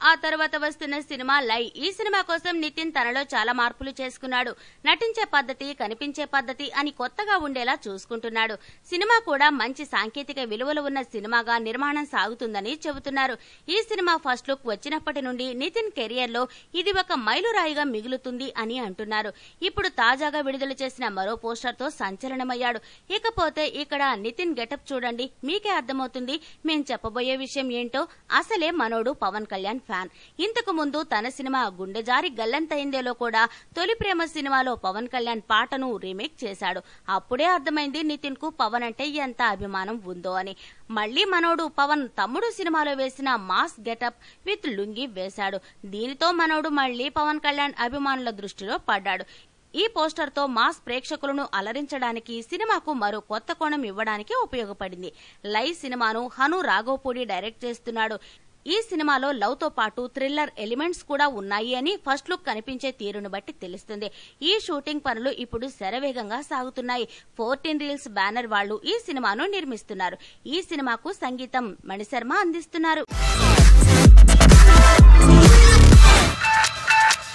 ఆ తర్వాత వస్తున్న సినిమా లై. ఈ సినిమా కోసం నితిన్ తనలో చాలా మార్పులు చేసుకున్నాడు. నటించే పద్ధతి, కనిపించే పద్ధతి అని కొత్తగా ఉండేలా చూసుకుంటున్నాడు. సినిమా కూడా మంచి సాంకేతిక విలువలు ఉన్న సినిమాగా నిర్మాణం సాగుతుందని చెబుతున్నారు. ఈ సినిమా ఫస్ట్ లుక్ వచ్చినప్పటి నుండి నితిన్ కెరియర్ లో ఇది ఒక మైలురాయిగా మిగులుతుంది అని అంటున్నారు. ఇప్పుడు తాజాగా విడుదల చేసిన మరో పోస్టర్ తో సంచలనమయ్యాడు. ఇకపోతే ఇక్కడ నితిన్ గెటప్ చూడండి, మీకే అర్థమవుతుంది మేం చెప్పబోయే విషయం ఏంటో. అసలే మనోడు పవన్ కళ్యాణ్ ఫ్యాన్. ఇంతకు ముందు తన సినిమా గుండెజారి గల్లంతైందేలో కూడా తొలి ప్రేమ సినిమాలో పవన్ కళ్యాణ్ పాటను రీమేక్ చేశాడు. అప్పుడే అర్థమైంది నితిన్ కు పవన్ అంటే ఎంత అభిమానం ఉందో అని. మళ్లీ మనోడు పవన్ తమ్ముడు సినిమాలో వేసిన మాస్ గెటప్ విత్ లుంగి వేశాడు. దీనితో మనోడు మళ్లీ పవన్ కళ్యాణ్ అభిమానుల దృష్టిలో పడ్డాడు. ఈ పోస్టర్ తో మాస్ ప్రేక్షకులను అలరించడానికి, సినిమాకు మరో కొత్త కోణం ఇవ్వడానికి ఉపయోగపడింది. లై సినిమాను హను రాఘవపూడి డైరెక్ట్ చేస్తున్నాడు. ఈ సినిమాలో లవ్ తో పాటు థ్రిల్లర్ ఎలిమెంట్స్ కూడా ఉన్నాయి అని ఫస్ట్ లుక్ కనిపించే తీరును బట్టి తెలుస్తుంది. ఈ షూటింగ్ పనులు ఇప్పుడు శరవేగంగా సాగుతున్నాయి. 14 రీల్స్ బ్యానర్ వాళ్లు ఈ సినిమాను నిర్మిస్తున్నారు. ఈ సినిమాకు సంగీతం మణిశర్మ అందిస్తున్నారు.